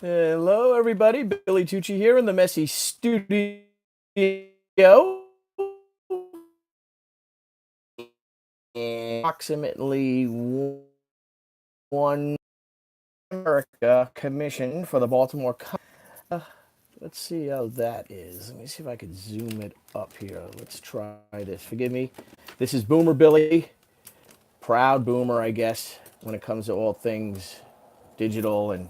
Hello, everybody. Billy Tucci here in the messy studio. Approximately one America commission for the Baltimore. Let's see how that is. Let me see if I can zoom it up here. Let's try this. Forgive me. This is Boomer Billy, proud boomer, I guess, when it comes to all things digital and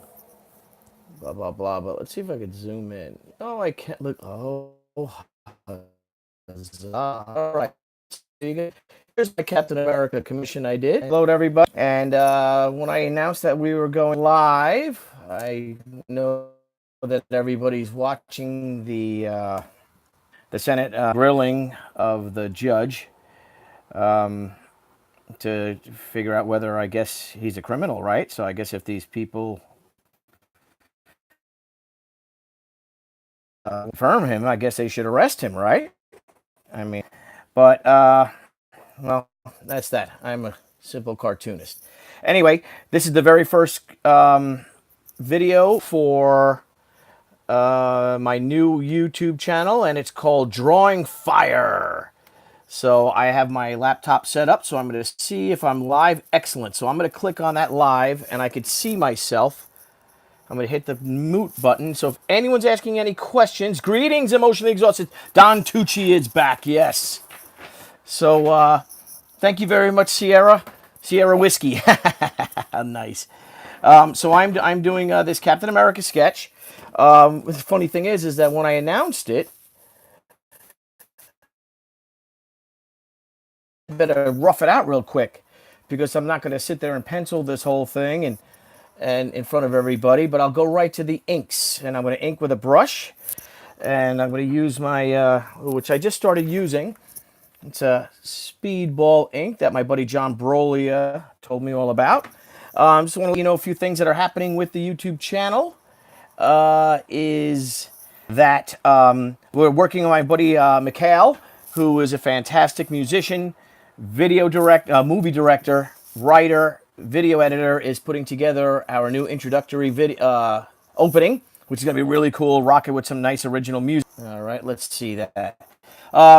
blah blah blah. But let's see if I could zoom in. Oh, I can't look. Oh, all right. Here's my Captain America commission I did. Hello, everybody. And when I announced that we were going live, I know that everybody's watching the Senate grilling of the judge to figure out whether, I guess, he's a criminal, right? So I guess if these people confirm him, I guess they should arrest him, right? I mean, but well, that's that. I'm a simple cartoonist. Anyway, this is the very first video for my new YouTube channel, and it's called Drawing Fire. So I have my laptop set up, so I'm going to see if I'm live. Excellent. So I'm going to click on that live, and I could see myself. I'm going to hit the mute button. So if anyone's asking any questions, greetings, emotionally exhausted. Don Tucci is back. Yes. So thank you very much, Sierra Whiskey. Nice. So I'm doing this Captain America sketch. The funny thing is that when I announced it, I better rough it out real quick because I'm not going to sit there and pencil this whole thing and in front of everybody. But I'll go right to the inks, and I'm going to ink with a brush, and I'm going to use my which I just started using. It's a Speedball ink that my buddy John Brolia told me all about. Just want to let you know a few things that are happening with the YouTube channel. Is that we're working on my buddy Mikhail, who is a fantastic musician, movie director, writer, video editor, is putting together our new introductory video opening, which is going to be really cool, rocking with some nice original music. All right, let's see that.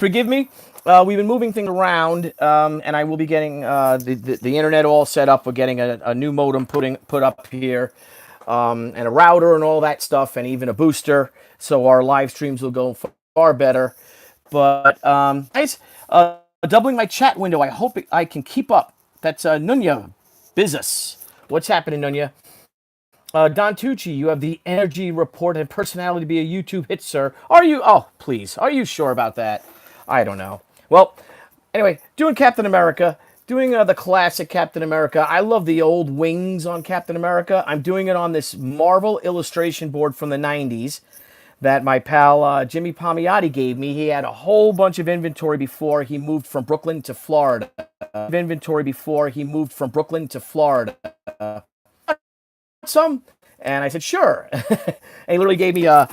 Forgive me. We've been moving things around, and I will be getting the internet all set up. We're getting a new modem put up here, and a router and all that stuff, and even a booster, so our live streams will go far better. But guys, doubling my chat window. I hope I can keep up. That's Nunya Business. What's happening, Nunya? Don Tucci, you have the energy report and personality to be a YouTube hit, sir. Are you? Oh, please. Are you sure about that? I don't know. Well, anyway, doing Captain America, doing the classic Captain America. I love the old wings on Captain America. I'm doing it on this Marvel illustration board from the 90s that my pal Jimmy Palmiotti gave me. He had a whole bunch of inventory before he moved from Brooklyn to Florida. Some? And I said, sure. And he literally gave me a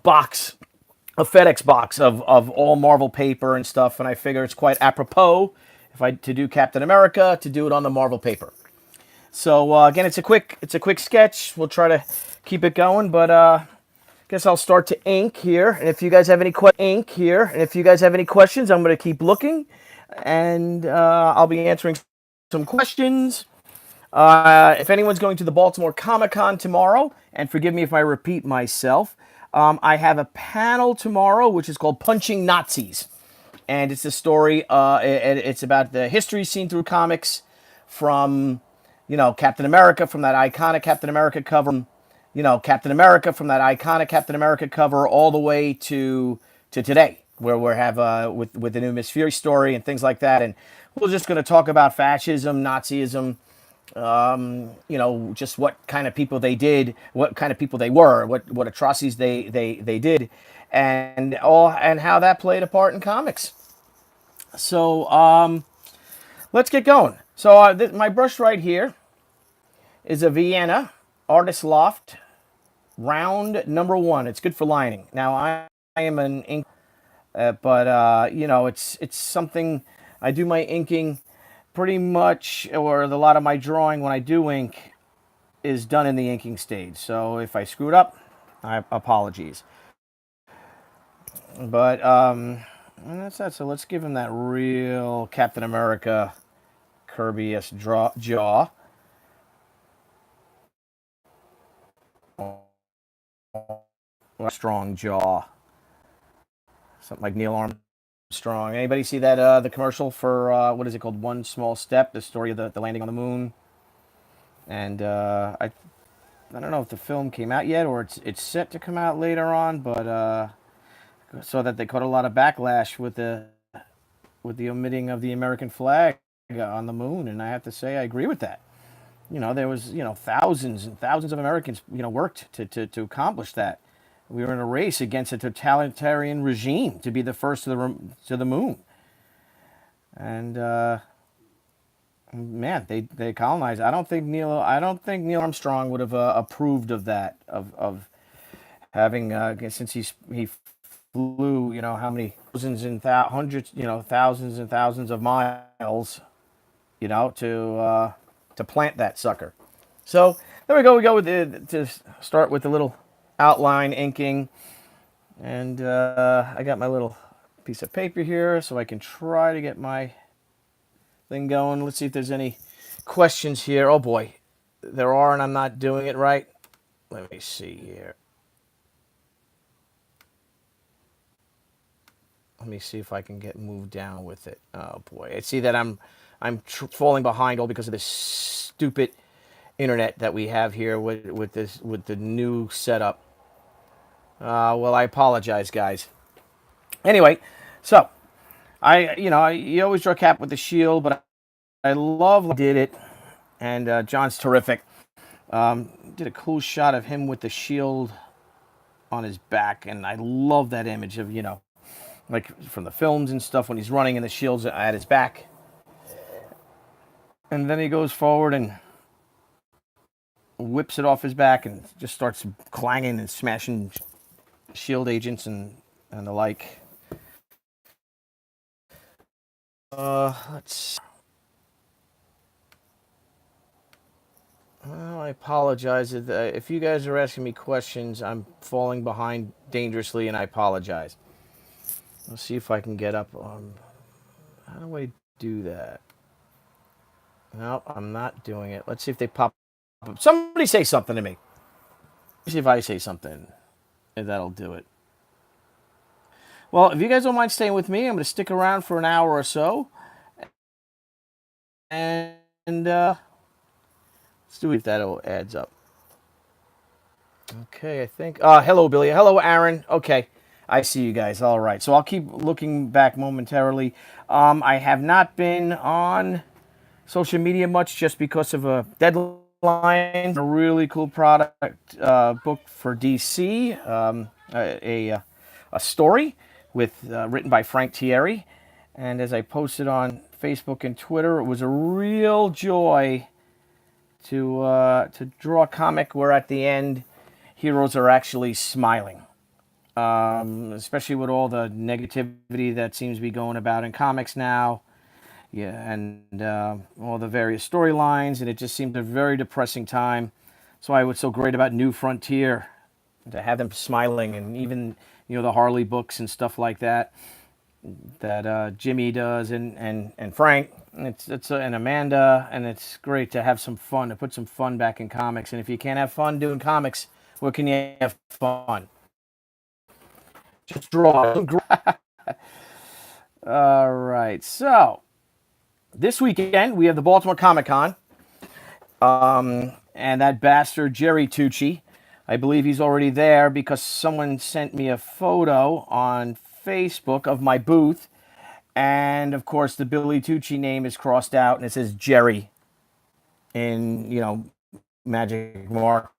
box, a FedEx box of all Marvel paper and stuff. And I figure it's quite apropos if I to do Captain America, to do it on the Marvel paper. So again, it's a quick sketch. We'll try to keep it going, but guess I'll start to ink here. And if you guys have any questions, I'm going to keep looking, and I'll be answering some questions. If anyone's going to the Baltimore Comic-Con tomorrow, and forgive me if I repeat myself, I have a panel tomorrow which is called Punching Nazis. And it's a story, it's about the history seen through comics from, Captain America, from that iconic Captain America cover, all the way to today, where we have with the new Miss Fury story and things like that. And we're just going to talk about fascism, Nazism, just what kind of people they did, what kind of people they were, what atrocities they did, and how that played a part in comics. So let's get going. So my brush right here is a Vienna Artist Loft round number 1. It's good for lining. Now I am an ink, but it's something I do my inking pretty much, or a lot of my drawing when I do ink. is done in the inking stage. So if I screwed up, I apologies. But and that's that. So let's give him that real Captain America Kirby-esque jaw. Strong jaw. Something like Neil Armstrong. Anybody see that the commercial for what is it called? One Small Step, the story of the landing on the moon. And I don't know if the film came out yet or it's set to come out later on, but so that they caught a lot of backlash with the omitting of the American flag on the moon, and I have to say I agree with that. There was thousands and thousands of Americans worked to accomplish that. We were in a race against a totalitarian regime to be the first to the moon, and man, they colonized. I don't think Neil Armstrong would have approved of that of having since he flew how many thousands and hundreds thousands and thousands of miles to plant that sucker. So there we go. We go with to start with the little outline inking, and I got my little piece of paper here so I can try to get my thing going. Let's see if there's any questions here. Oh boy, there are, and I'm not doing it right. Let me see here. Let me see if I can get moved down with it. Oh boy, I see that I'm falling behind all because of this stupid internet that we have here with the new setup. Well, I apologize, guys. Anyway, so you always draw Cap with the shield, but I love did it, and John's terrific. Did a cool shot of him with the shield on his back, and I love that image of like from the films and stuff when he's running and the shield's at his back, and then he goes forward and whips it off his back and just starts clanging and smashing shield agents and the like. Let's. Well, I apologize if you guys are asking me questions. I'm falling behind dangerously, and I apologize. Let's see if I can get up. How do I do that? No, I'm not doing it. Let's see if they pop up. Somebody say something to me. Let's see if I say something, and that'll do it. Well, if you guys don't mind staying with me, I'm going to stick around for an hour or so. And let's see if that adds up. Okay, I think. Hello, Billy. Hello, Aaron. Okay, I see you guys. All right. So I'll keep looking back momentarily. I have not been on social media much just because of a deadline. A really cool product book for DC. A story with written by Frank Thierry, and as I posted on Facebook and Twitter, it was a real joy to draw a comic where at the end heroes are actually smiling, especially with all the negativity that seems to be going about in comics now. Yeah, and all the various storylines, and it just seemed a very depressing time. So I was so great about New Frontier, to have them smiling, and even the Harley books and stuff like that Jimmy does, and Frank, and Amanda, and it's great to have some fun, to put some fun back in comics. And if you can't have fun doing comics, where can you have fun? Just draw. All right, so this weekend we have the Baltimore Comic Con, and that bastard Jerry Tucci, I believe he's already there because someone sent me a photo on Facebook of my booth, and of course the Billy Tucci name is crossed out and it says Jerry in magic marker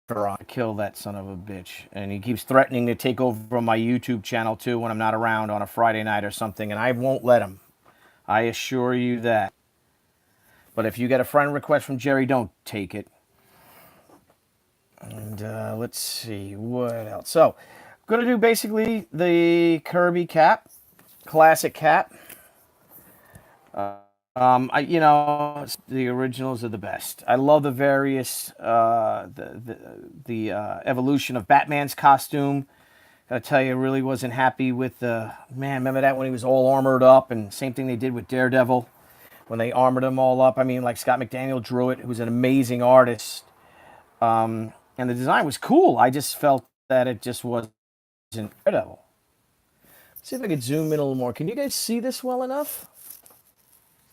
on. Kill that son of a bitch, and he keeps threatening to take over my YouTube channel too when I'm not around on a Friday night or something, and I won't let him. I assure you that. But if you get a friend request from Jerry, don't take it. And let's see what else. So, I'm going to do basically the Kirby cap, classic cap. The originals are the best. I love the various the evolution of Batman's costume. Gotta tell you, really wasn't happy with the man. Remember that when he was all armored up, and same thing they did with Daredevil when they armored him all up. I mean, like Scott McDaniel drew it, who's an amazing artist, and the design was cool. I just felt that it just wasn't Daredevil. Let's see if I could zoom in a little more. Can you guys see this well enough?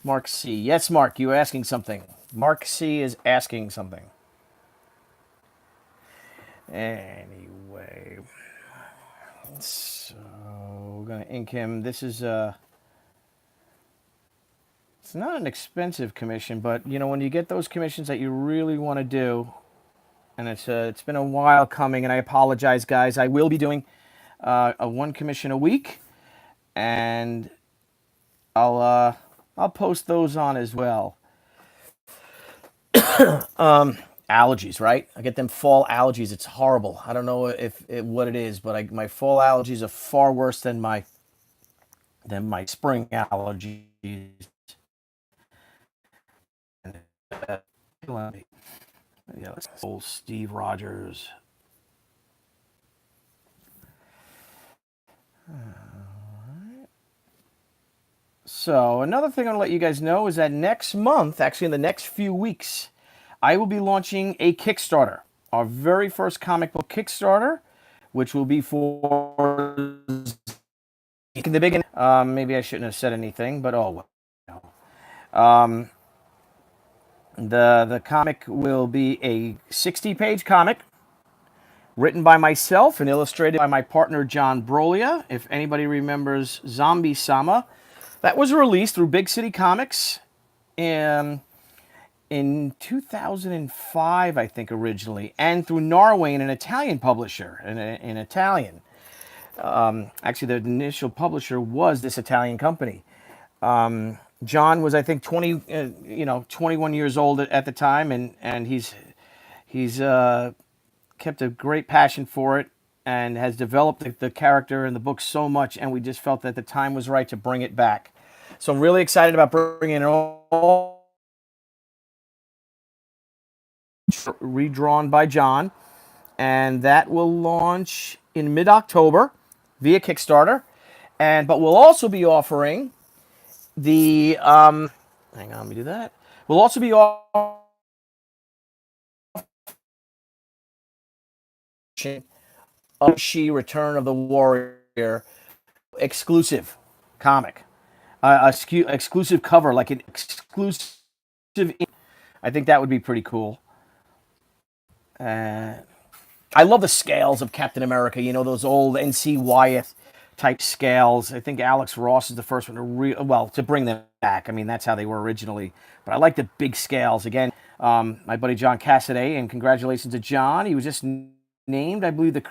Mark C. Yes, Mark, you were asking something. Mark C is asking something. Anyway, so we're gonna ink him. This is it's not an expensive commission, but when you get those commissions that you really want to do, and it's been a while coming, and I apologize, guys. I will be doing a one commission a week, and I'll post those on as well. Allergies, right? I get them fall allergies. It's horrible. I don't know what it is, but my fall allergies are far worse than my spring allergies. Yeah, let's old Steve Rogers. So another thing I'll let you guys know is that next month, actually in the next few weeks, I will be launching a Kickstarter, our very first comic book Kickstarter, which will be for the big. Maybe I shouldn't have said anything, but oh well. The comic will be a 60-page comic written by myself and illustrated by my partner John Brolia. If anybody remembers Zombie Sama, that was released through Big City Comics in 2005, I think, originally, and through Narwhal, an Italian publisher, in Italian. Actually, the initial publisher was this Italian company. John was, I think, 21 years old at the time, and he's kept a great passion for it and has developed the character in the book so much, and we just felt that the time was right to bring it back. So I'm really excited about bringing it all redrawn by John, and that will launch in mid-October via Kickstarter, but we'll also be offering the hang on, let me do that. We'll also be offering She Return of the Warrior exclusive comic, exclusive cover, like an exclusive. I think that would be pretty cool. I love the scales of Captain America. Those old N.C. Wyeth type scales. I think Alex Ross is the first one to bring them back. I mean, that's how they were originally. But I like the big scales. Again, my buddy John Cassaday, and congratulations to John. He was just named, I believe, the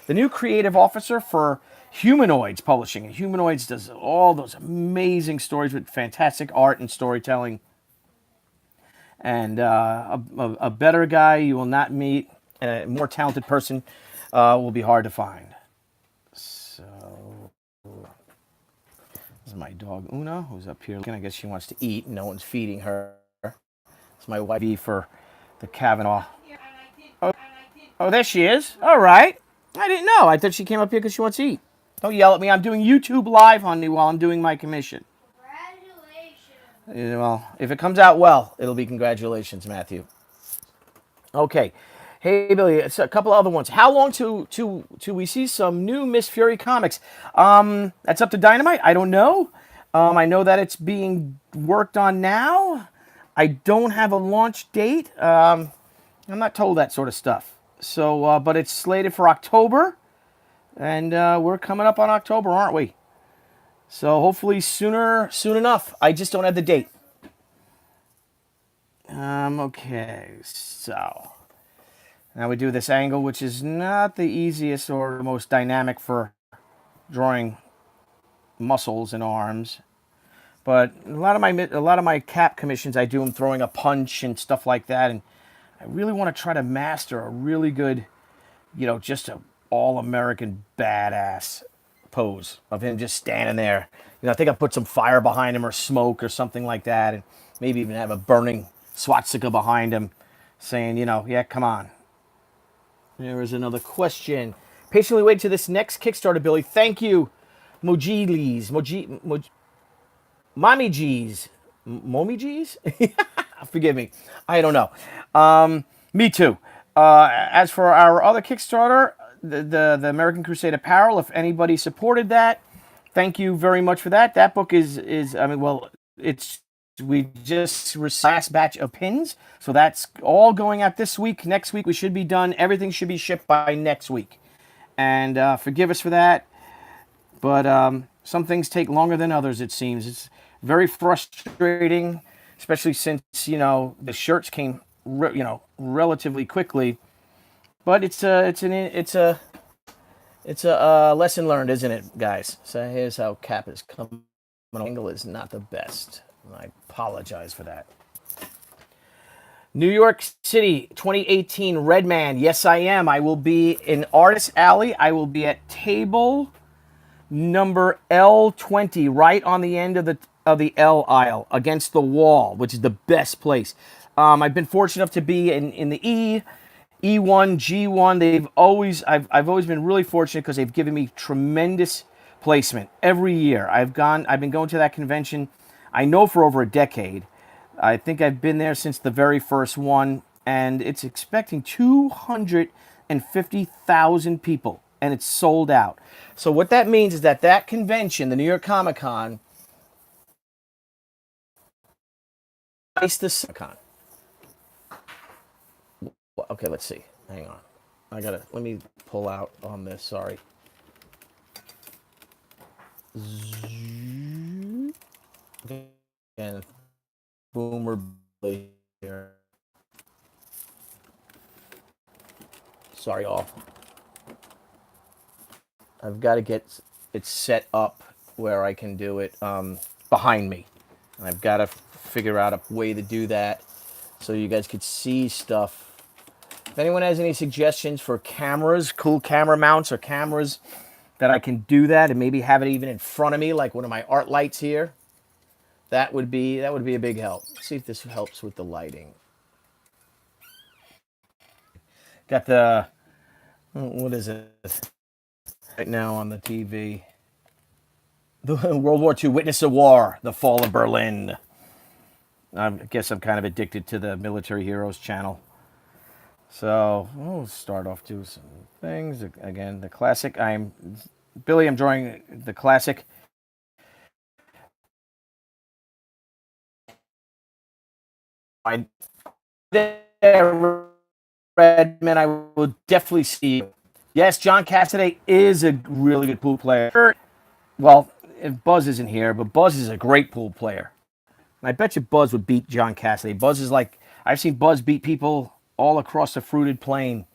new creative officer for Humanoids Publishing. And Humanoids does all those amazing stories with fantastic art and storytelling. And a better guy you will not meet, a more talented person will be hard to find. So, this is my dog Una, who's up here. I guess she wants to eat, and no one's feeding her. It's my wife for the Kavanaugh. Oh, there she is. All right. I didn't know. I thought she came up here because she wants to eat. Don't yell at me. I'm doing YouTube Live, honey, while I'm doing my commission. Well, if it comes out well, it'll be congratulations, Matthew. Okay. Hey, Billy, it's a couple other ones. How long till we see some new Miss Fury comics? That's up to Dynamite. I don't know. I know that it's being worked on now. I don't have a launch date. I'm not told that sort of stuff. So, but it's slated for October, and we're coming up on October, aren't we? So hopefully soon enough. I just don't have the date. Okay, so now we do this angle, which is not the easiest or most dynamic for drawing muscles and arms. But a lot of my cap commissions, I do them throwing a punch and stuff like that, and I really want to try to master a really good, just a all-American badass pose of him just standing there. I think I put some fire behind him or smoke or something like that, and maybe even have a burning swastika behind him, saying, yeah, come on. There is another question. Patiently wait to this next Kickstarter, Billy. Thank you, Mojilis, Mommy G's, Mommy G's. Forgive me, I don't know. Me too. As for our other Kickstarter, the American Crusade Apparel, if anybody supported that, thank you very much for that. That book is it's we just last batch of pins, so that's all going out this week. Next week we should be done. Everything should be shipped by next week, and forgive us for that. But some things take longer than others. It seems it's very frustrating, especially since the shirts came relatively quickly. But it's a lesson learned, isn't it, guys? So here's how Cap is coming. Angle is not the best. I apologize for that. New York City, 2018, Redman. Yes, I am. I will be in Artist Alley. I will be at table number L20, right on the end of the L aisle, against the wall, which is the best place. I've been fortunate enough to be in the E1, G1. I've always been really fortunate because they've given me tremendous placement every year. I've been going to that convention, I know, for over a decade. I think I've been there since the very first one, and it's expecting 250,000 people, and it's sold out. So what that means is that convention, the New York Comic Con, is the Con. Okay, let's see. Hang on. Let me pull out on this. Sorry. And Boomer here. Sorry, all. I've got to get it set up where I can do it behind me. And I've got to figure out a way to do that so you guys could see stuff. If anyone has any suggestions for cameras, cool camera mounts or cameras that I can do that and maybe have it even in front of me, like one of my art lights here, that would be a big help. Let's see if this helps with the lighting. Got the, what is it right now on the TV? The World War II, Witness of War, The Fall of Berlin. I guess I'm kind of addicted to the Military Heroes channel. So we'll start off doing some things. Again, the classic. Billy, I'm drawing the classic. Redman, I will definitely see you. Yes, John Cassaday is a really good pool player. Well, if Buzz isn't here, but Buzz is a great pool player. I bet you Buzz would beat John Cassaday. Buzz is like, I've seen Buzz beat people all across the fruited plain.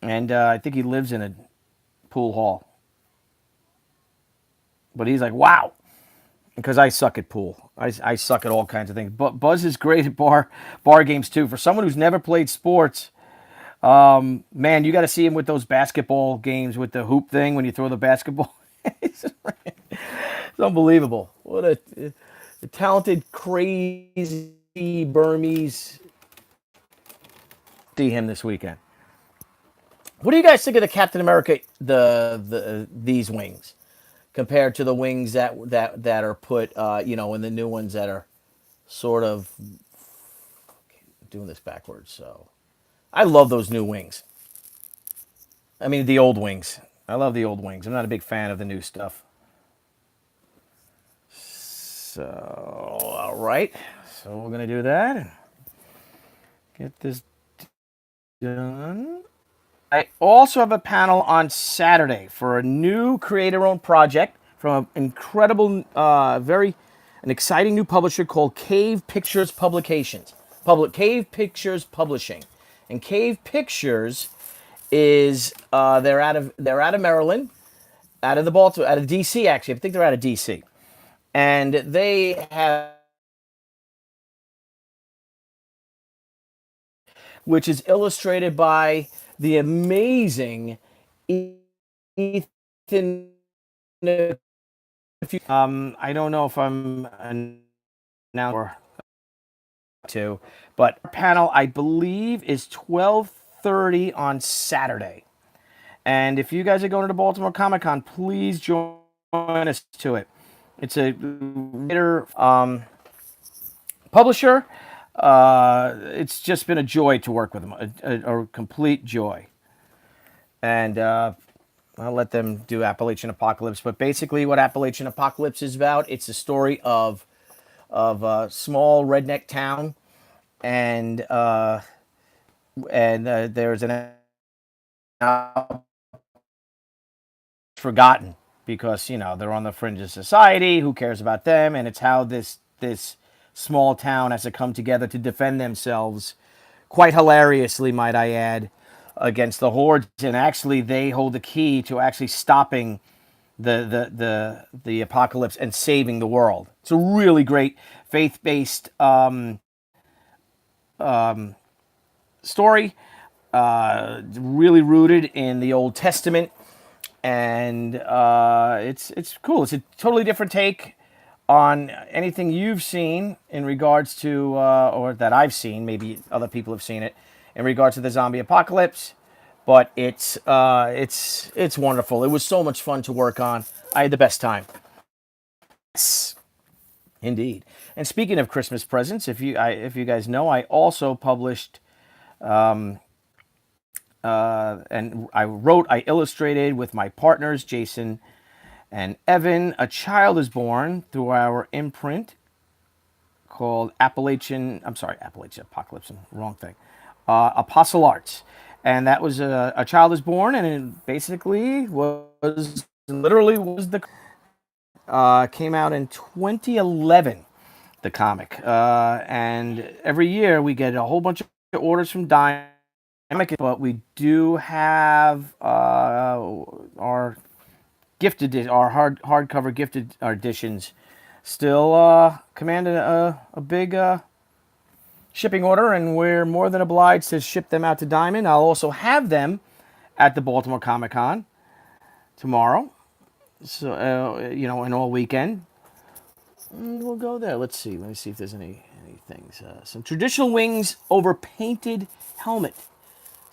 And I think he lives in a pool hall. But he's like, wow. Because I suck at pool. I suck at all kinds of things. But Buzz is great at bar games too. For someone who's never played sports, man, you got to see him with those basketball games with the hoop thing when you throw the basketball. It's unbelievable. What a talented, crazy Burmese. See him this weekend. What do you guys think of the Captain America, these wings, compared to the wings that are put, in the new ones that are sort of doing this backwards? So, I love those new wings. I mean, the old wings. I love the old wings. I'm not a big fan of the new stuff. So, all right. So we're gonna do that. Get this done. I also have a panel on Saturday for a new creator-owned project from an incredible, an exciting new publisher called Cave Pictures Publications. Cave Pictures Publishing, and Cave Pictures is they're out of Maryland, out of DC actually. I think they're out of DC, and they have, which is illustrated by the amazing Ethan I don't know if I'm now or two, but our panel I believe is 12:30 on Saturday. And if you guys are going to the Baltimore Comic Con, please join us to it. It's a writer, publisher. It's just been a joy to work with them, a complete joy. And I'll let them do Appalachian Apocalypse. But basically, what Appalachian Apocalypse is about, it's a story of a small redneck town, and there's an forgotten because they're on the fringe of society. Who cares about them? And it's how this small town has to come together to defend themselves, quite hilariously, might I add, against the hordes. And actually, they hold the key to actually stopping the apocalypse and saving the world. It's a really great faith-based story, really rooted in the Old Testament, and it's cool. It's a totally different take on anything you've seen in regards to, or that I've seen. Maybe other people have seen it in regards to the zombie apocalypse. But it's wonderful. It was so much fun to work on. I had the best time. Yes, indeed. And speaking of Christmas presents, if you guys know, I also published, and I illustrated with my partners Jason and Evan. A child is born through our imprint called Appalachian Apocalypse. Wrong thing. Apostle Arts. And that was a child is born, and it basically literally was the came out in 2011, the comic, and every year we get a whole bunch of orders from Dynamic, but we do have our hardcover gifted editions still command a big shipping order, and we're more than obliged to ship them out to Diamond. I'll also have them at the Baltimore Comic Con tomorrow, so and all weekend. And we'll go there. Let's see. Let me see if there's any things. Some traditional wings over painted helmet.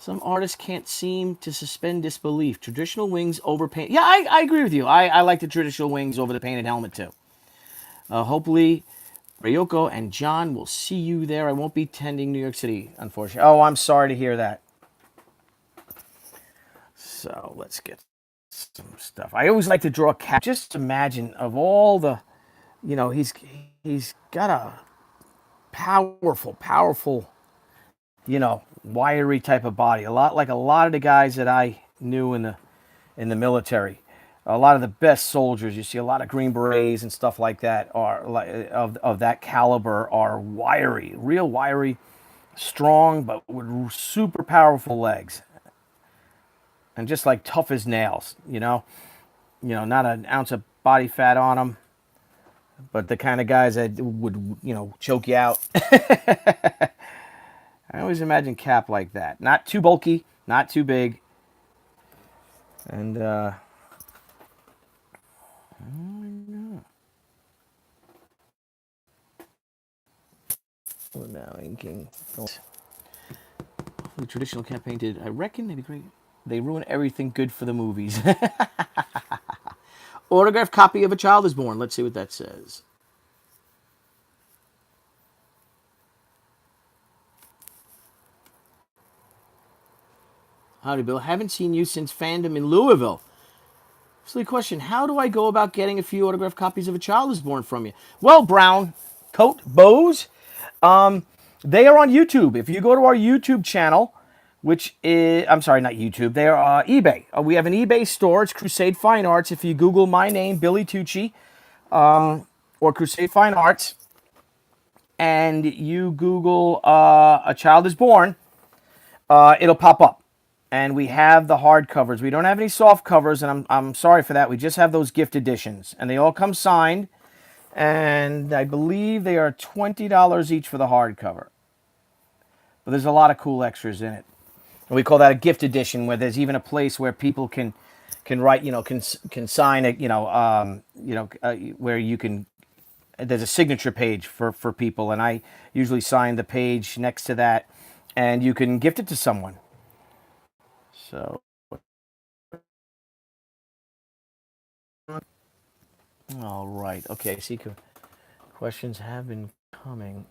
Some artists can't seem to suspend disbelief. Traditional wings over paint. Yeah, I agree with you. I like the traditional wings over the painted helmet too. Hopefully, Ryoko and John will see you there. I won't be attending New York City, unfortunately. Oh, I'm sorry to hear that. So let's get some stuff. I always like to draw a cat. Just imagine of all the, he's got a powerful, wiry type of body. A lot like a lot of the guys that I knew in the military. A lot of the best soldiers, you see a lot of Green Berets and stuff like that, are of that caliber, are wiry, real wiry, strong, but with super powerful legs, and just like tough as nails. Not an ounce of body fat on them, but the kind of guys that would choke you out. I always imagine Cap like that, not too bulky, not too big, and. Oh my God. Well, now inking. The traditional cat painted, I reckon they'd be great. They ruin everything good for the movies. Autographed copy of A Child is Born. Let's see what that says. Howdy, Bill. Haven't seen you since fandom in Louisville. Silly question. How do I go about getting a few autographed copies of A Child is Born from you? Well, Brown Coat Bows, they are on YouTube. If you go to our YouTube channel, which is, I'm sorry, not YouTube, they are eBay. We have an eBay store. It's Crusade Fine Arts. If you Google my name, Billy Tucci, or Crusade Fine Arts, and you Google A Child is Born, it'll pop up. And we have the hard covers. We don't have any soft covers, and I'm sorry for that. We just have those gift editions, and they all come signed. And I believe they are $20 each for the hardcover. But there's a lot of cool extras in it. And we call that a gift edition, where there's even a place where people can can write, can sign it, where you can. There's a signature page for people, and I usually sign the page next to that, and you can gift it to someone. So, all right, okay. See, questions have been coming.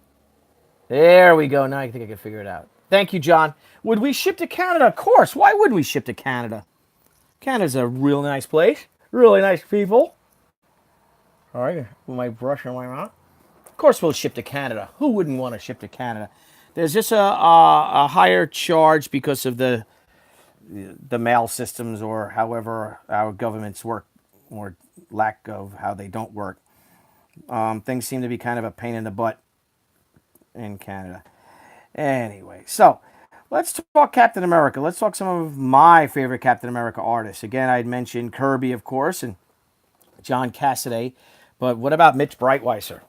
There we go. Now I think I can figure it out. Thank you, John. Would we ship to Canada? Of course. Why wouldn't we ship to Canada? Canada's a real nice place. Really nice people. All right, with my brush on my mouth. Of course, we'll ship to Canada. Who wouldn't want to ship to Canada? There's just a higher charge because of the mail systems, or however our governments work, or lack of how they don't work. Things seem to be kind of a pain in the butt in Canada. Anyway, so let's talk Captain America. Let's talk some of my favorite Captain America artists. Again, I'd mentioned Kirby, of course, and John Cassaday. But what about Mitch Breitweiser?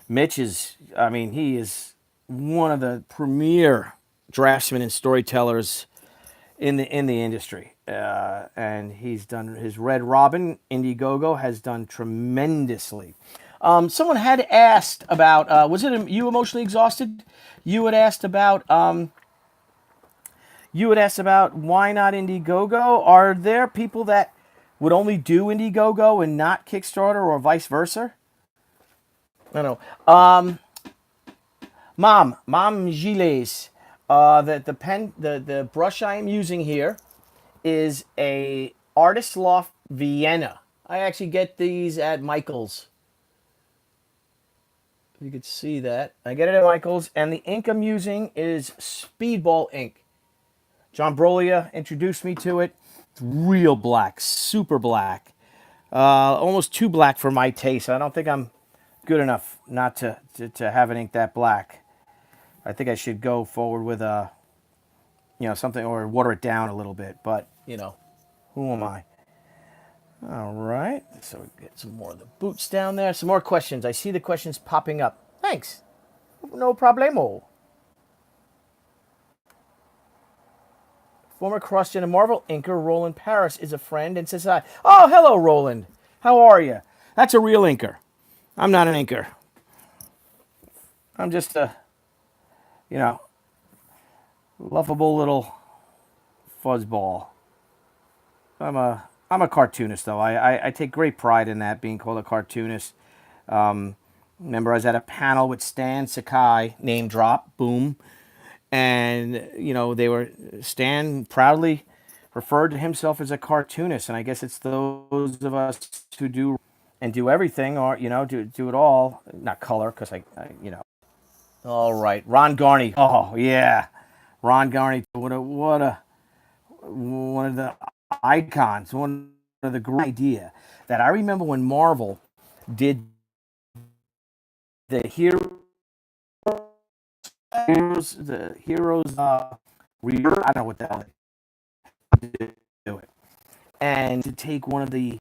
Mitch is, I mean, he is one of the premier draftsmen and storytellers in the industry. And he's done his Red Robin, Indiegogo, has done tremendously. Someone had asked about, was it You Emotionally Exhausted? You had asked about why not Indiegogo. Are there people that would only do Indiegogo and not Kickstarter, or vice versa? I don't know. Mom Gilles. The brush I am using here is a Artist Loft Vienna. I actually get these at Michael's. You could see that. I get it at Michael's, and the ink I'm using is Speedball ink. John Brolia introduced me to it. It's real black, super black. Almost too black for my taste. I don't think I'm good enough not to have an ink that black. I think I should go forward with something, or water it down a little bit. But who am I? All right. So we get some more of the boots down there. Some more questions. I see the questions popping up. Thanks. No problemo. Former CrossGen and Marvel inker Roland Paris is a friend and says hi. Oh, hello, Roland. How are you? That's a real inker. I'm not an inker. I'm just a, lovable little fuzzball. I'm a cartoonist, though. I take great pride in that, being called a cartoonist. Remember, I was at a panel with Stan Sakai, name drop, boom. And, Stan proudly referred to himself as a cartoonist. And I guess it's those of us who do everything, or, do it all. Not color, because All right. Ron Garney. Oh, yeah. Ron Garney. One of the icons, one of the great idea that I remember when Marvel did the heroes, I don't know what the hell they do it, and to take one of the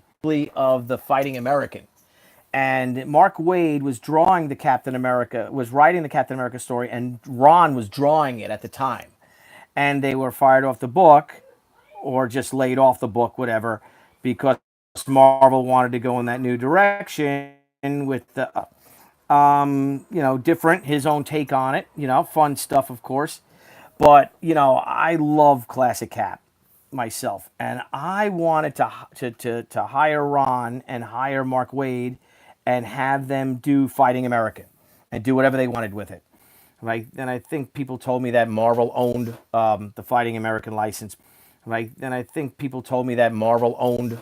Fighting American. And Mark Waid was writing the Captain America story, and Ron was drawing it at the time. And they were fired off the book, or just laid off the book, whatever, because Marvel wanted to go in that new direction with the, different, his own take on it, fun stuff, of course. But, I love classic Cap myself, and I wanted to hire Ron and hire Mark Waid and have them do Fighting American and do whatever they wanted with it. Right? And I think people told me that Marvel owned the Fighting American license. Right? And I think people told me that Marvel owned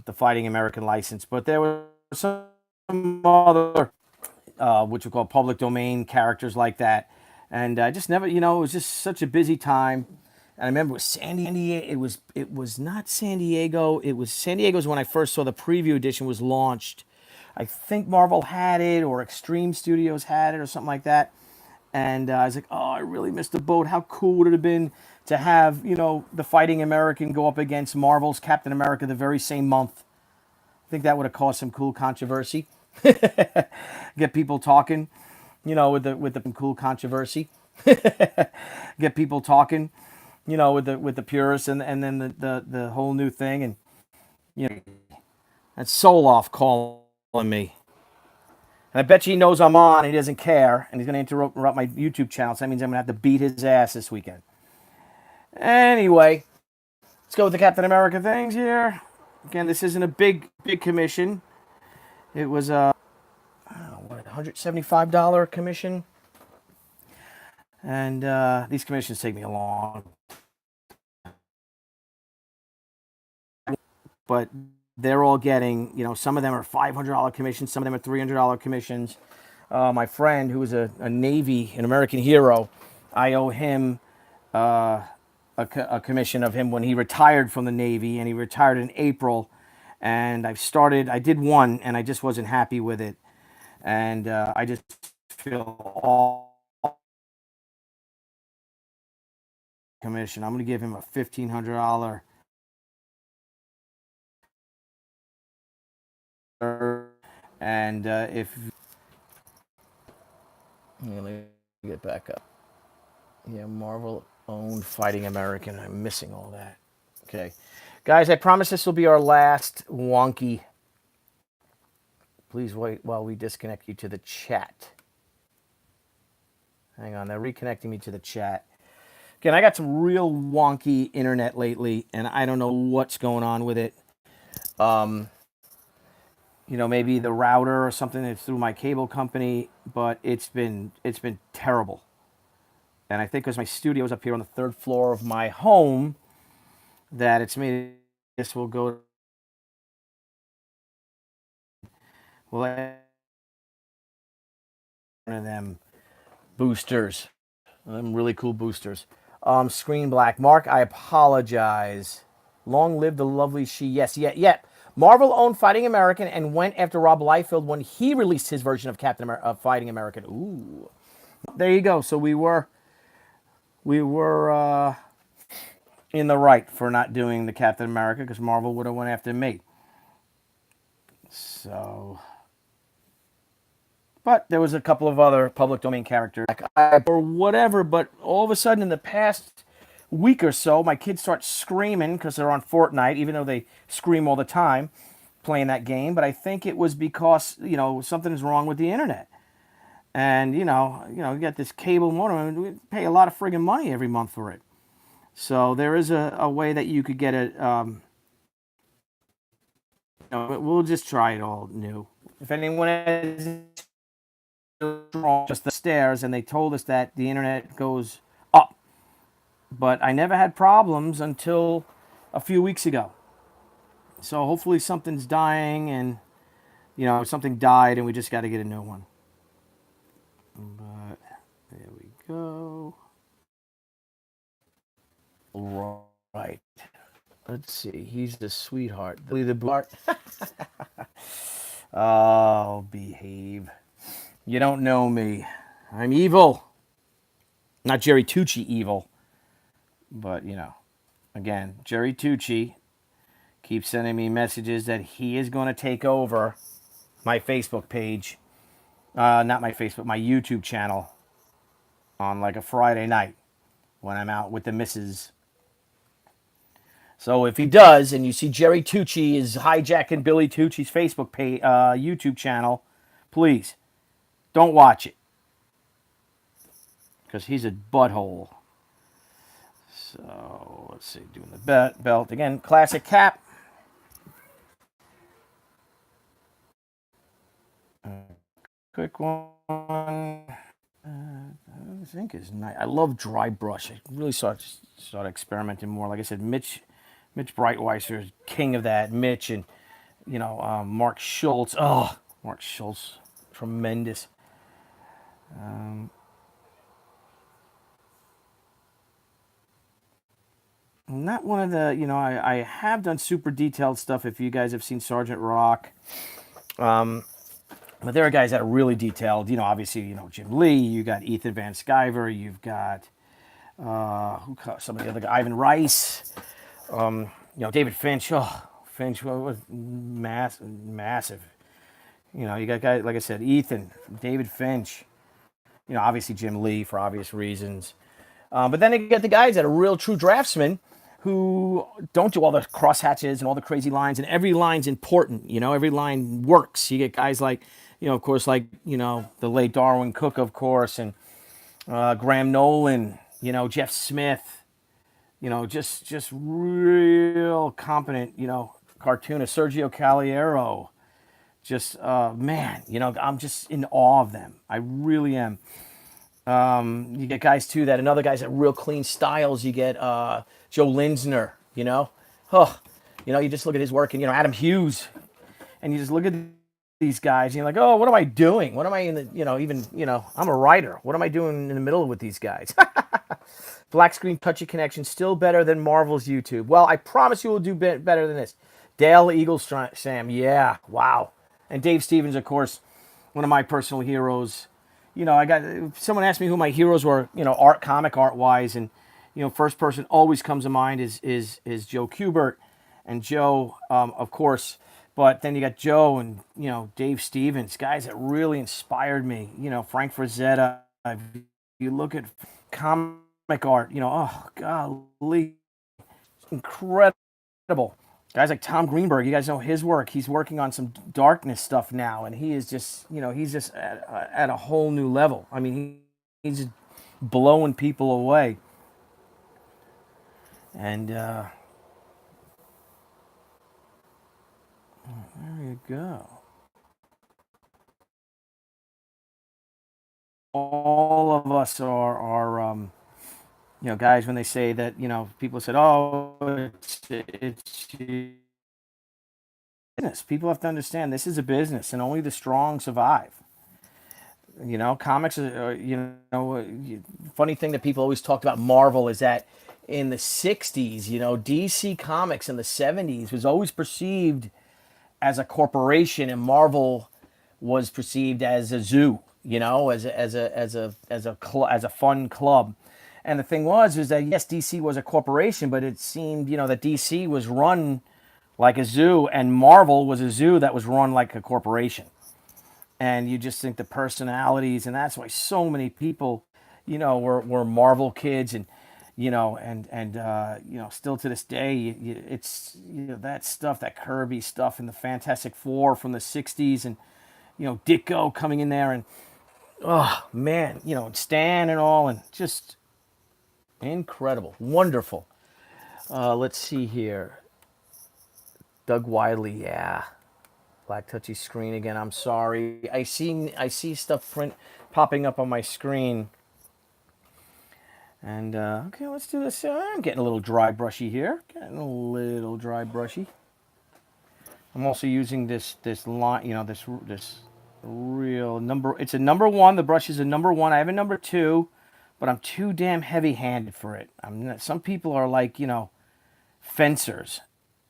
the Fighting American license, but there were some other, which we call public domain characters like that. And I just never, it was just such a busy time. And I remember it was San Diego. It was not San Diego. It was San Diego's when I first saw the preview edition was launched. I think Marvel had it, or Extreme Studios had it, or something like that. And I was like, oh, I really missed the boat. How cool would it have been to have, the Fighting American go up against Marvel's Captain America the very same month? I think that would have caused some cool controversy. Get people talking, with the cool controversy. Get people talking, with the purists, and then the whole new thing. And You know, that's Soloff calling me. And I bet you he knows I'm on and he doesn't care. And he's going to interrupt my YouTube channel. So that means I'm going to have to beat his ass this weekend. Anyway, let's go with the Captain America things here. Again, this isn't a big commission. It was a $175 commission. And these commissions take me a long, but they're all getting, some of them are $500 commissions, some of them are $300 commissions. My friend, who is an American hero, I owe him a commission of him when he retired from the Navy, and he retired in April. And I did one, and I just wasn't happy with it. And I just feel all commission. I'm going to give him a $1,500. And if let me get back up. Yeah, Marvel owned Fighting American. I'm missing all that. Okay, guys, I promise this will be our last wonky. Please wait while we disconnect you to the chat. Hang on, they're reconnecting me to the chat. Again, I got some real wonky internet lately, and I don't know what's going on with it. Maybe the router or something that's through my cable company, but it's been terrible. And I think because my studio is up here on the third floor of my home, that it's made this will go. Well, one of them boosters, them really cool boosters. Screen black. Mark, I apologize. Long live the lovely she. Yes, yeah. Marvel owned Fighting American and went after Rob Liefeld when he released his version of Fighting American. Ooh, there you go. So we were in the right for not doing the Captain America, because Marvel would have went after me. So, but there was a couple of other public domain characters or whatever. But all of a sudden, in the past week or so, my kids start screaming because they're on Fortnite, even though they scream all the time playing that game. But I think it was because something's wrong with the internet. And you got this cable modem, we pay a lot of friggin' money every month for it. So there is a way that you could get it. We'll just try it all new. If anyone has just the stairs, and they told us that the internet goes up, but I never had problems until a few weeks ago. So hopefully something's dying, and something died, and we just got to get a new one. But there we go. Right. Let's see. He's the sweetheart. The Bart. Oh, behave. You don't know me. I'm evil. Not Jerry Tucci evil. But, again, Jerry Tucci keeps sending me messages that he is going to take over my Facebook page. Not my Facebook, my YouTube channel on like a Friday night when I'm out with the missus. So if he does, and you see Jerry Tucci is hijacking Billy Tucci's Facebook page, YouTube channel, please don't watch it, because he's a butthole. So let's see, doing the belt again, classic cap. Quick one. I think is nice. I love dry brush. I really start experimenting more. Like I said, Mitch Breitweiser is king of that. Mitch and Mark Schultz. Oh, Mark Schultz, tremendous. Not one of the I have done super detailed stuff. If you guys have seen Sergeant Rock, but there are guys that are really detailed. Obviously, Jim Lee. You got Ethan Van Sciver. You've got some of the other guys, Ivan Rice. David Finch. Oh, Finch was massive. You got guys like I said, Ethan, David Finch. Obviously Jim Lee for obvious reasons. But then you get the guys that are real true draftsmen. who don't do all the crosshatches and all the crazy lines, and every line's important. Every line works. You get guys like, of course, like the late Darwin Cook, of course, and Graham Nolan. Jeff Smith. Just real competent. Cartoonist Sergio Caliero. Just man, I'm just in awe of them. I really am. You get guys too that another guys that real clean styles. You get Joe Linsner. Oh, you just look at his work, and Adam Hughes, and you just look at these guys, and you're like, oh, what am I doing? What am I in the even I'm a writer. What am I doing in the middle with these guys? Black screen touchy connection still better than Marvel's YouTube. Well, I promise you will do better than this. Dale Eagle Sam, yeah, wow, and Dave Stevens, of course, one of my personal heroes. I got someone asked me who my heroes were, comic art wise, and first person always comes to mind is Joe Kubert, and Joe, of course, but then you got Joe and Dave Stevens, guys that really inspired me. Frank Frazetta. If you look at comic art, oh golly, incredible. Guys like Tom Greenberg, you guys know his work. He's working on some darkness stuff now, and he is just, he's just at a whole new level. I mean, he's just blowing people away. And there you go. All of us are guys, when they say that, people said, oh, it's business. People have to understand this is a business, and only the strong survive. Comics are, funny thing that people always talked about Marvel is that in the 60s, DC Comics in the 70s was always perceived as a corporation, and Marvel was perceived as a zoo, as a fun club. And the thing is that yes, DC was a corporation, but it seemed, that DC was run like a zoo, and Marvel was a zoo that was run like a corporation. And you just think the personalities, and that's why so many people, were Marvel kids, and still to this day, it's that stuff, that Kirby stuff, and the Fantastic Four from the '60s, and Ditko coming in there, and oh man, and Stan and all, and just incredible, wonderful. Let's see here. Doug Wiley, yeah. Black touchy screen again. I'm sorry. I see stuff popping up on my screen. And okay, let's do this. I'm getting a little dry brushy here. Getting a little dry brushy. I'm also using this line, this real number. It's a number one. The brush is a number one. I have a number two, but I'm too damn heavy-handed for it. Some people are like fencers,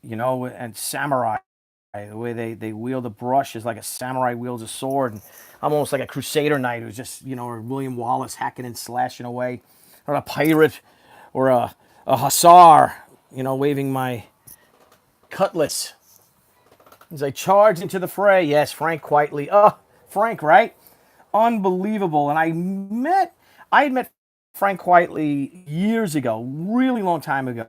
and samurai. The way they wield a brush is like a samurai wields a sword, and I'm almost like a crusader knight who's just or William Wallace hacking and slashing away, or a pirate, or a hussar, waving my cutlass as I charge into the fray. Yes, Frank Quitely. Frank, right? Unbelievable. And I had met Frank Quitely years ago, really long time ago,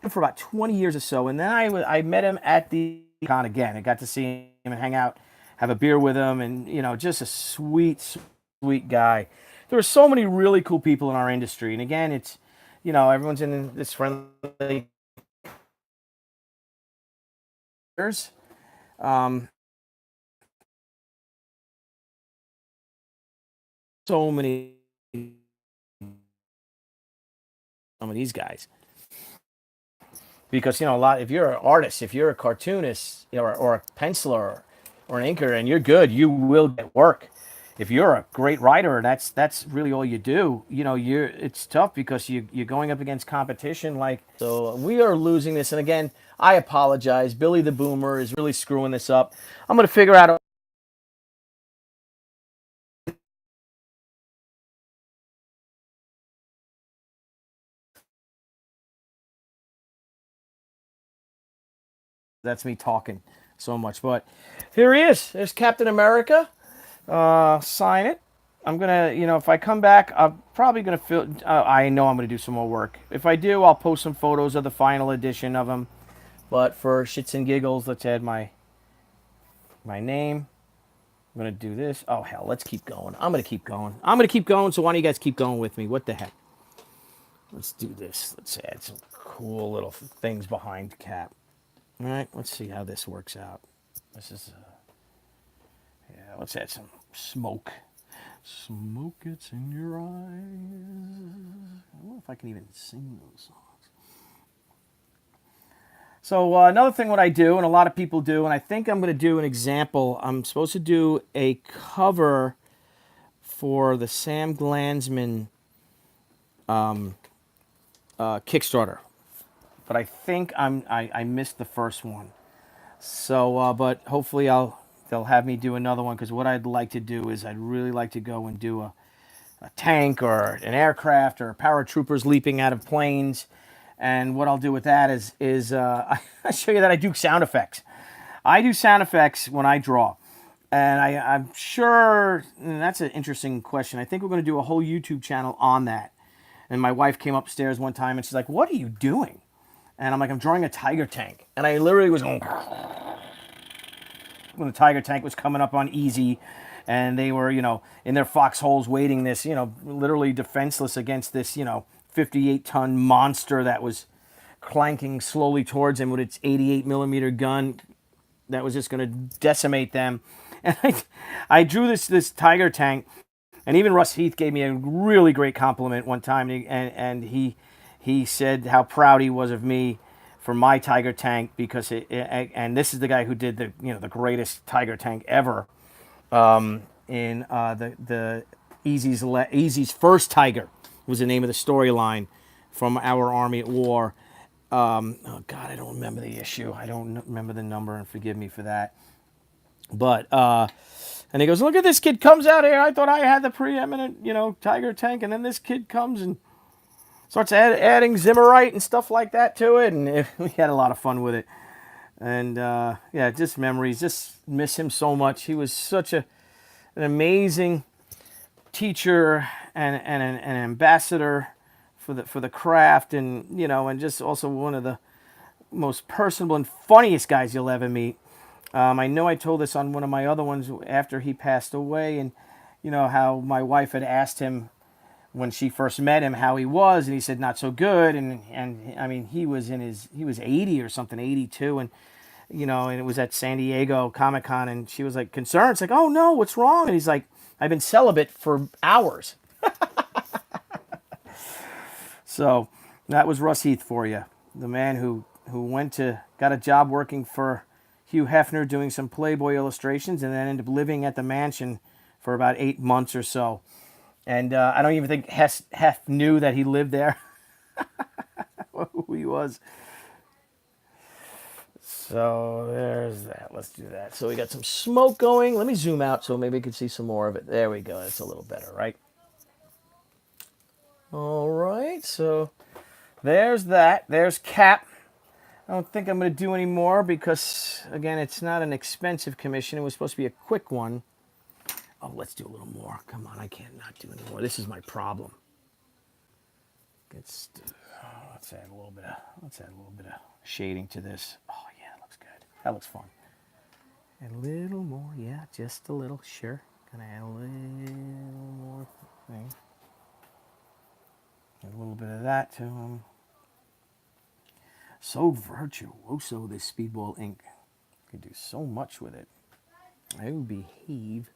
for about 20 years or so, and then I met him at the con again. I got to see him and hang out, have a beer with him, and just a sweet, sweet guy. There are so many really cool people in our industry, and again, it's everyone's in this friendly. Um, so many, some of these guys. Because a lot, if you're an artist, if you're a cartoonist, or a penciler, or an inker, and you're good, you will get work. If you're a great writer, that's really all you do. It's tough because you're going up against competition. Like, so we are losing this, and again, I apologize. Billy the Boomer is really screwing this up. I'm gonna figure out. That's me talking so much, but here he is. There's Captain America. Sign it. I'm gonna, if I come back, I'm probably gonna feel. I know I'm gonna do some more work. If I do, I'll post some photos of the final edition of them. But for shits and giggles, let's add my name. I'm gonna do this. Oh hell, let's keep going. I'm gonna keep going. I'm gonna keep going. So why don't you guys keep going with me? What the heck? Let's do this. Let's add some cool little things behind Cap. All right. Let's see how this works out. This is yeah. Let's add some smoke. Smoke gets in your eyes. I don't know if I can even sing those songs. So another thing what I do, and a lot of people do, and I think I'm going to do an example. I'm supposed to do a cover for the Sam Glanzman Kickstarter, but I think I missed the first one. So, but hopefully they'll have me do another one because what I'd like to do is I'd really like to go and do a tank or an aircraft or paratroopers leaping out of planes. And what I'll do with that is I show you that I do sound effects. I do sound effects when I draw. And I'm sure and that's an interesting question. I think we're going to do a whole YouTube channel on that. And my wife came upstairs one time and she's like, "What are you doing?" And I'm like, "I'm drawing a tiger tank." And I literally was going when the tiger tank was coming up on easy and they were, in their foxholes waiting this, literally defenseless against this, 58-ton monster that was clanking slowly towards them with its 88 millimeter gun that was just going to decimate them. And I drew this tiger tank, and even Russ Heath gave me a really great compliment one time, and he said how proud he was of me for my tiger tank because and this is the guy who did the greatest tiger tank ever in the Easy's first Tiger was the name of the storyline from Our Army at War. Oh God, I don't remember the issue. I don't remember the number, and forgive me for that. But and he goes, "Look at this kid comes out here. I thought I had the preeminent, Tiger tank, and then this kid comes and starts adding Zimmerite and stuff like that to it, and we had a lot of fun with it. And yeah, just memories. Just miss him so much. He was such an amazing teacher and an ambassador for the craft, and and just also one of the most personable and funniest guys you'll ever meet. I know I told this on one of my other ones after he passed away, and how my wife had asked him when she first met him how he was, and he said not so good, and I mean he was 80 or something, 82, and and it was at San Diego Comic-Con, and she was like concerned. It's like, "Oh no, what's wrong?" And he's like, "I've been celibate for hours." So that was Russ Heath for you, the man who got a job working for Hugh Hefner doing some Playboy illustrations, and then ended up living at the mansion for about 8 months or so. And I don't even think Hef knew that he lived there, who he was. So there's that. Let's do that. So we got some smoke going. Let me zoom out so maybe you can see some more of it. There we go. That's a little better, right? All right. So there's that. There's Cap. I don't think I'm going to do any more because, again, it's not an expensive commission. It was supposed to be a quick one. Oh, let's do a little more. Come on, I can't not do any more. This is my problem. Let's add a little bit of shading to this. Oh yeah, that looks good. That looks fun. And a little more, yeah, just a little. Sure, gonna add a little more thing. And a little bit of that to him. So virtuoso, this Speedball ink. You can do so much with it. I will behave.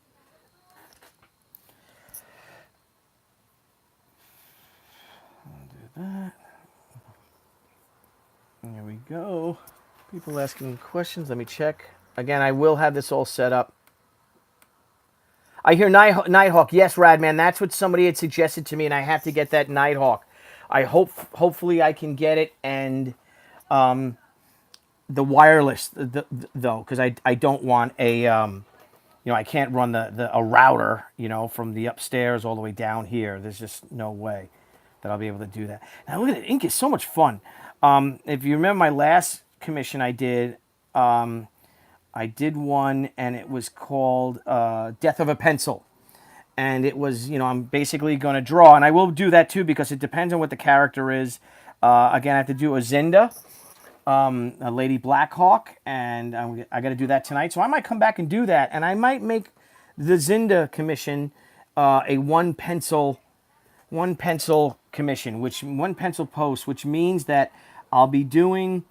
I'll do that. There we go. People asking questions. Let me check. Again, I will have this all set up. I hear Nighthawk. Yes, Radman. That's what somebody had suggested to me, and I have to get that Nighthawk. Hopefully I can get it, and the wireless though, because I don't want a I can't run a router from the upstairs all the way down here. There's just no way that I'll be able to do that. Now look at it. Ink is so much fun. If you remember my last commission I did one, and it was called Death of a Pencil. and it was, I'm basically going to draw, and I will do that too because it depends on what the character is. Again, I have to do a Zinda, a Lady Blackhawk, and I got to do that tonight. So I might come back and do that, and I might make the Zinda commission a one pencil commission, one pencil post, which means that I'll be doing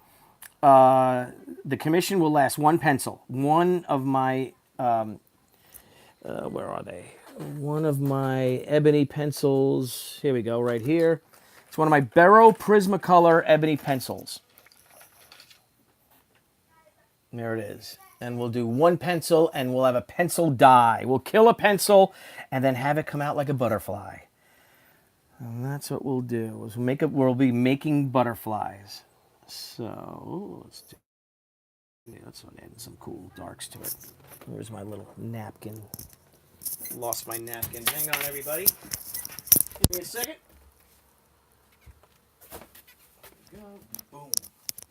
the commission will last one pencil. One of my where are they? One of my ebony pencils. Here we go, right here. It's one of my Barrow Prismacolor ebony pencils. There it is. And we'll do one pencil, and we'll have a pencil die. We'll kill a pencil, and then have it come out like a butterfly. And that's what we'll do. Is we'll be making butterflies. So let's add some cool darks to it. Here's my little napkin. Lost my napkin. Hang on, everybody. Give me a second. There we go. Boom.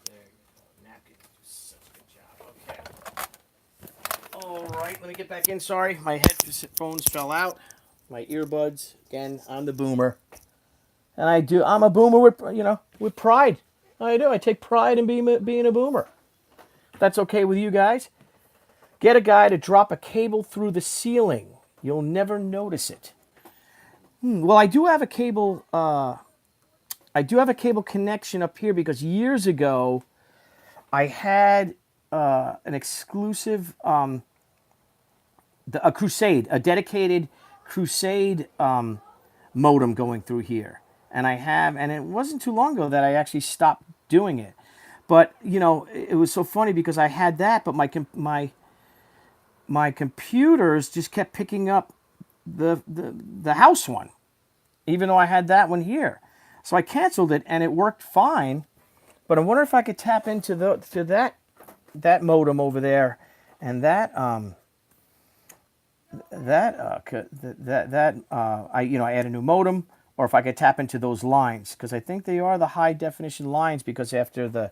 There you go. Napkin. Such a good job. Okay. All right. Let me get back in. Sorry, my headphones fell out. My earbuds. Again, I'm the boomer. And I'm a boomer with pride. I do. I take pride in being a boomer. That's okay with you guys. Get a guy to drop a cable through the ceiling. You'll never notice it. Well, I do have a cable. I do have a cable connection up here because years ago, I had an exclusive, a Crusade, a dedicated Crusade modem going through here, and it wasn't too long ago that I actually stopped doing it. But it was so funny because I had that, but my computers just kept picking up the house one, even though I had that one here. So I canceled it, and it worked fine. But I wonder if I could tap into that modem over there, and I add a new modem, or if I could tap into those lines, because I think they are the high definition lines, because after the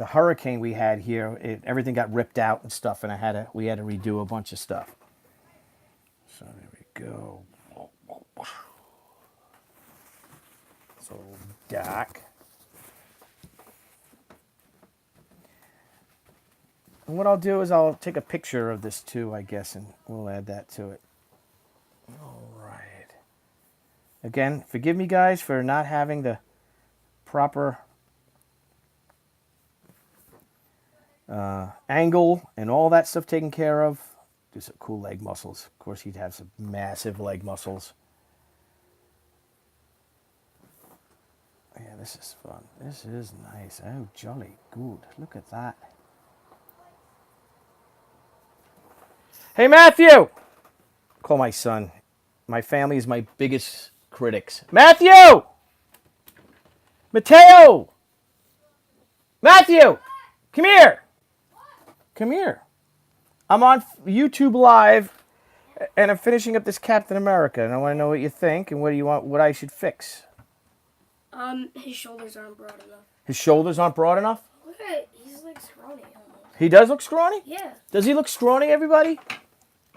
hurricane we had here, everything got ripped out and stuff, and we had to redo a bunch of stuff. So there we go. So dark. And what I'll do is I'll take a picture of this too, I guess, and we'll add that to it. All right. Again, forgive me guys for not having the proper angle and all that stuff taken care of. Do some cool leg muscles. Of course, he'd have some massive leg muscles. Yeah, this is fun. This is nice. Oh, jolly good. Look at that. Hey, Matthew! Call my son. My family is my biggest critics. Matthew! Mateo! Matthew! Come here! Come here. I'm on YouTube Live, and I'm finishing up this Captain America, and I want to know what you think, and what I should fix. His shoulders aren't broad enough. His shoulders aren't broad enough? Look at, he's like scrawny almost. He does look scrawny? Yeah. Does he look scrawny, everybody?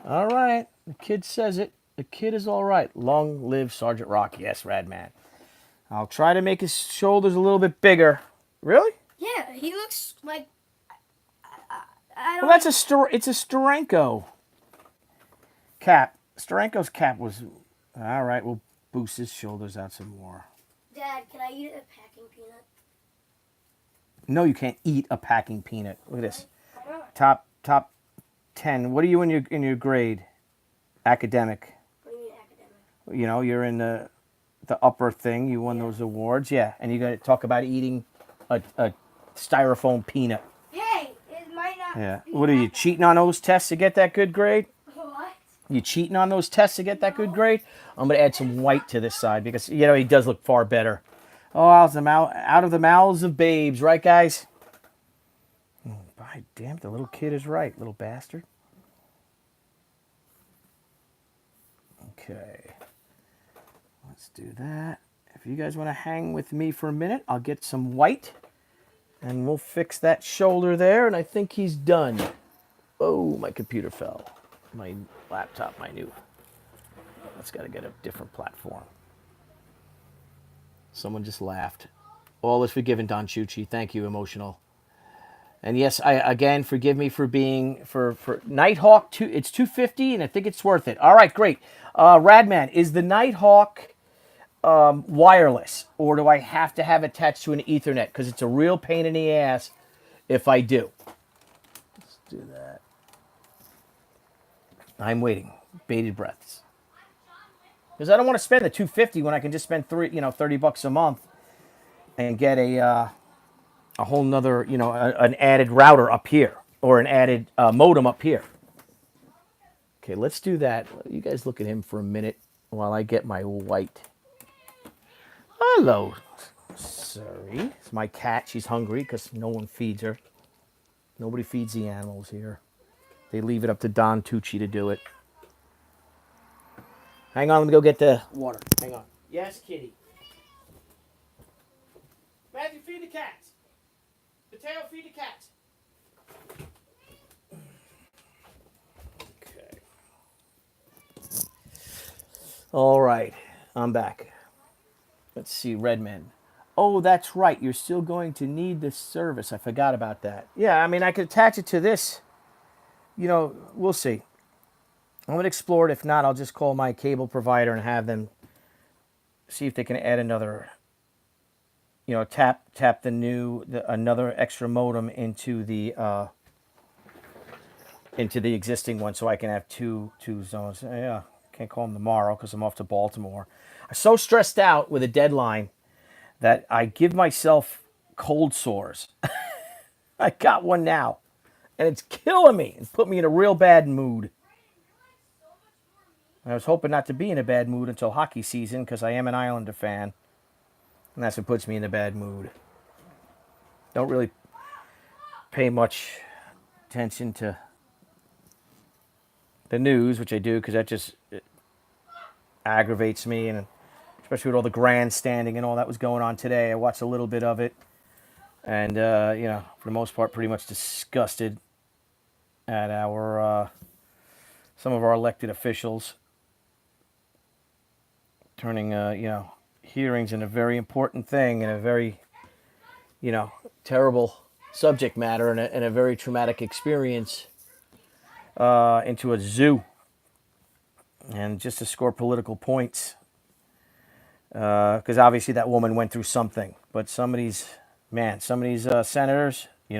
All right. The kid says it. The kid is all right. Long live Sergeant Rock. Yes, rad man. I'll try to make his shoulders a little bit bigger. Really? Yeah, he looks like... I don't Well, it's a Steranko cap. Steranko's cap was... All right, we'll boost his shoulders out some more. Dad, can I eat a packing peanut? No, you can't eat a packing peanut. Look at this. Why not? Top 10. What are you in your grade? Academic. What do you mean academic? You know, you're in the upper thing. You won those awards. Yeah, and you're going to talk about eating a styrofoam peanut. Hey, it might not. Yeah. What are you, cheating on those tests to get that good grade? What? You cheating on those tests to get that good grade? I'm going to add some white to this side because, he does look far better. Oh, out of the mouths of babes, right, guys? Oh, by damn, the little kid is right, little bastard. Okay. Let's do that. If you guys want to hang with me for a minute, I'll get some white. And we'll fix that shoulder there, and I think he's done. Oh, my computer fell. My laptop, my new It's got to get a different platform. Someone just laughed. All is forgiven, Don Chucci. Thank you, Emotional. And yes, I again forgive me for being for Nighthawk 2. It's 250, and I think it's worth it. All right, great. Radman, is the Nighthawk wireless, or do I have to have it attached to an Ethernet? Because it's a real pain in the ass if I do. Let's do that. I'm waiting. Bated breaths. Because I don't want to spend the 250 when I can just spend $30 a month and get a whole nother, an added router up here or an added modem up here. Okay, let's do that. You guys look at him for a minute while I get my white. Hello, sorry. It's my cat. She's hungry because no one feeds her. Nobody feeds the animals here. They leave it up to Don Tucci to do it. Hang on, let me go get the water. Hang on. Yes, kitty. Matthew, feed the cats. Mateo, feed the cats. Okay. All right, I'm back. Let's see, Redman. Oh, that's right. You're still going to need this service. I forgot about that. Yeah, I mean, I could attach it to this. We'll see. I'm going to explore it. If not, I'll just call my cable provider and have them see if they can add another, tap another extra modem into the existing one so I can have two zones. Yeah, can't call them tomorrow because I'm off to Baltimore. I'm so stressed out with a deadline that I give myself cold sores. I got one now, and it's killing me. It's put me in a real bad mood. I was hoping not to be in a bad mood until hockey season because I am an Islander fan. And that's what puts me in a bad mood. Don't really pay much attention to the news, which I do because that just aggravates me. And especially with all the grandstanding and all that was going on today. I watched a little bit of it. And, for the most part, pretty much disgusted at some of our elected officials turning, hearings in a very important thing and a very, terrible subject matter and a very traumatic experience into a zoo. And just to score political points. Because obviously that woman went through something. But some of these senators, they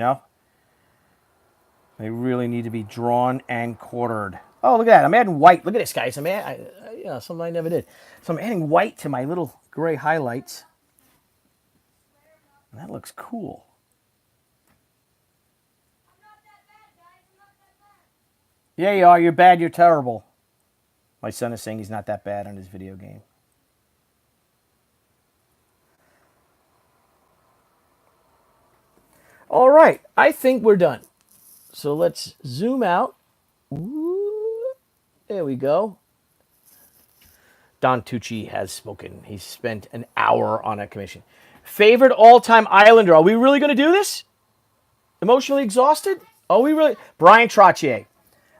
really need to be drawn and quartered. Oh, look at that. I'm adding white. Look at this, guys. Something I never did. So I'm adding white to my little gray highlights. And that looks cool. Yeah, you are. You're bad. You're terrible. My son is saying he's not that bad on his video game. All right. I think we're done. So let's zoom out. Ooh, there we go. Don Tucci has spoken. He's spent an hour on a commission. Favorite all-time Islander. Are we really going to do this? Emotionally exhausted? Are we really? Brian Trottier.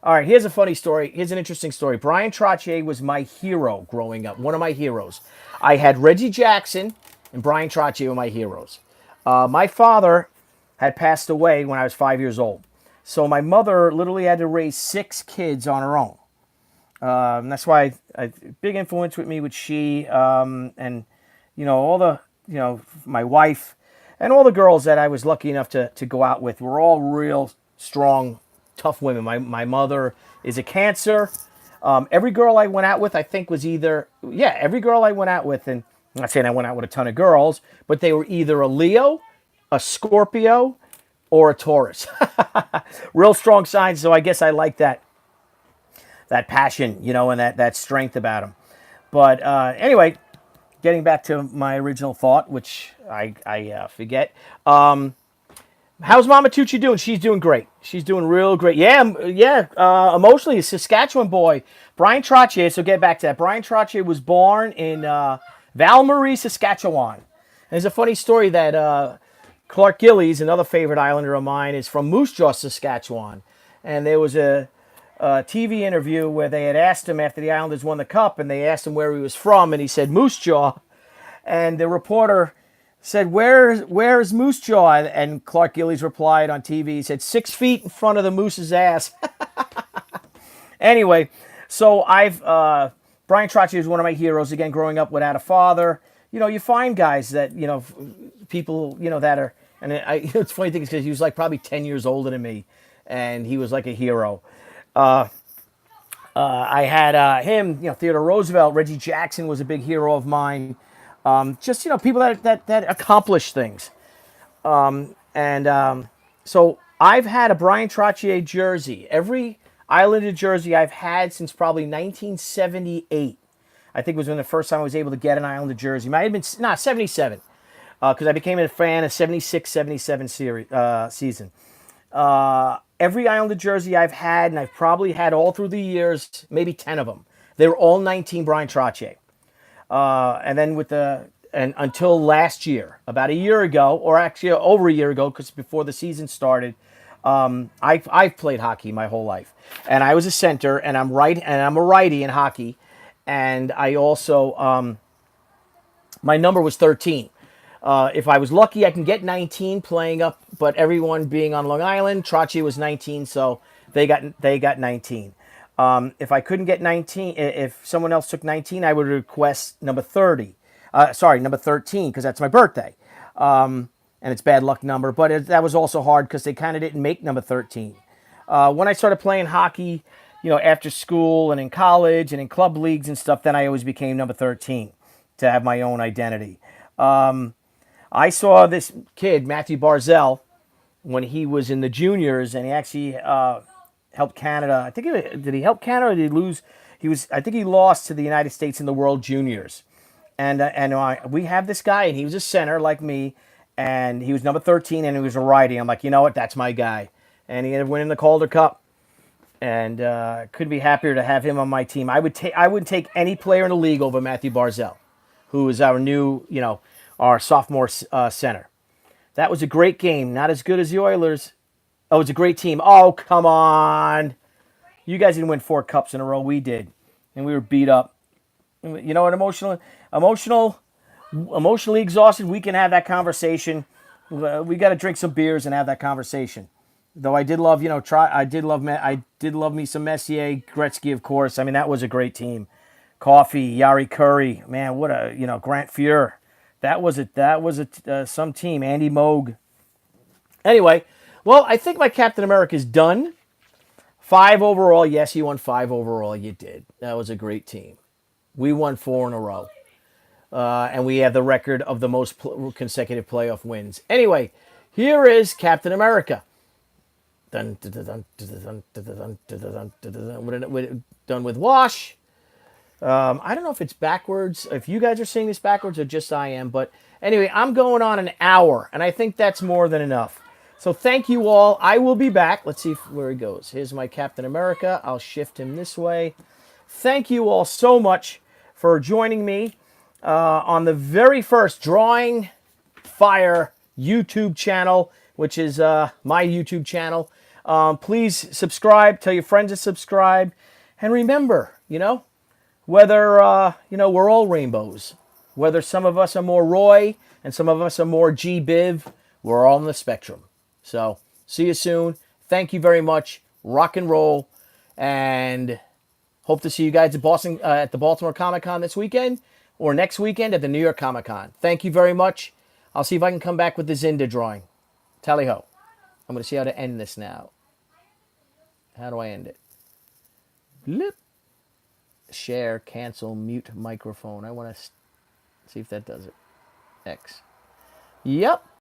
All right, here's a funny story. Here's an interesting story. Brian Trottier was my hero growing up, one of my heroes. I had Reggie Jackson and Brian Trottier were my heroes. My father had passed away when I was 5 years old. So my mother literally had to raise 6 kids on her own. And that's why big influence with me with she and, all the, my wife and all the girls that I was lucky enough to go out with were all real strong, tough women. My mother is a Cancer. Every girl I went out with, I think every girl I went out with, and I'm not saying I went out with a ton of girls, but they were either a Leo, a Scorpio, or a Taurus. Real strong signs, so I guess I like that passion, and that strength about them. But anyway, getting back to my original thought, which I forget. How's Mama Tucci doing? She's doing great. She's doing real great. Yeah. Emotionally, a Saskatchewan boy, Brian Trottier. So get back to that. Brian Trottier was born in Val-Marie, Saskatchewan. And there's a funny story that Clark Gillies, another favorite Islander of mine, is from Moose Jaw, Saskatchewan. And there was a TV interview where they had asked him after the Islanders won the cup, and they asked him where he was from, and he said Moose Jaw, and the reporter said, "Where's Moose Jaw?" And Clark Gillies replied on TV. He said, 6 feet in front of the moose's ass. Anyway, so Brian Trottier is one of my heroes. Again, growing up without a father, you find guys that people that are, and it's funny thing is because he was like probably 10 years older than me, and he was like a hero. I had him, Theodore Roosevelt, Reggie Jackson was a big hero of mine. Just people that accomplish things. So I've had a Brian Trottier jersey. Every Islander jersey I've had since probably 1978. I think was when the first time I was able to get an Islander jersey. Might have been 77, because I became a fan of 76-77 season. Every Islander jersey I've had, and I've probably had all through the years, maybe 10 of them. They were all 19 Brian Trottier. And then until last year, about a year ago, or actually over a year ago, because before the season started, I've played hockey my whole life, and I was a center, and I'm a righty in hockey, and I also my number was 13. If I was lucky, I can get 19 playing up, but everyone being on Long Island, Trottier was 19, so they got 19. If I couldn't get 19, if someone else took 19, I would request number 30. Number 13, because that's my birthday. And it's bad luck number, but that was also hard because they kind of didn't make number 13. When I started playing hockey, after school and in college and in club leagues and stuff, then I always became number 13 to have my own identity. I saw this kid, Matthew Barzell, when he was in the juniors, and he actually helped Canada. Did he help Canada or did he lose? I think he lost to the United States in the World Juniors. And we have this guy, and he was a center like me, and he was number 13, and he was a righty. I'm like, you know what? That's my guy. And he ended up winning the Calder Cup, and couldn't be happier to have him on my team. I wouldn't take any player in the league over Matthew Barzell, who is our new, our sophomore center. That was a great game. Not as good as the Oilers. Oh, it was a great team. Oh, come on. You guys didn't win 4 cups in a row. We did, and we were beat up. Emotionally exhausted, we can have that conversation. We got to drink some beers and have that conversation. Though I did love, I did love me some Messier, Gretzky, of course. I mean, that was a great team. Coffey, Yari Curry, man, what a Grant Fuhr. That was some team. Andy Moog. Anyway, well, I think my Captain America is done. 5 overall. Yes, you won 5 overall. You did. That was a great team. We won 4 in a row. And we have the record of the most consecutive playoff wins. Anyway, here is Captain America. Done with Wash. I don't know if it's backwards, if you guys are seeing this backwards or just I am. But anyway, I'm going on an hour, and I think that's more than enough. So thank you all. I will be back. Let's see where he goes. Here's my Captain America. I'll shift him this way. Thank you all so much for joining me on the very first Drawing Fire YouTube channel, which is my YouTube channel. Please subscribe. Tell your friends to subscribe. And remember, whether, we're all rainbows. Whether some of us are more Roy and some of us are more G. Biv, we're all on the spectrum. So, see you soon. Thank you very much. Rock and roll. And hope to see you guys at the Baltimore Comic-Con this weekend or next weekend at the New York Comic-Con. Thank you very much. I'll see if I can come back with the Zinda drawing. Tally-ho. I'm going to see how to end this now. How do I end it? Blip. Share, cancel, mute microphone. I want to see if that does it. X. Yep.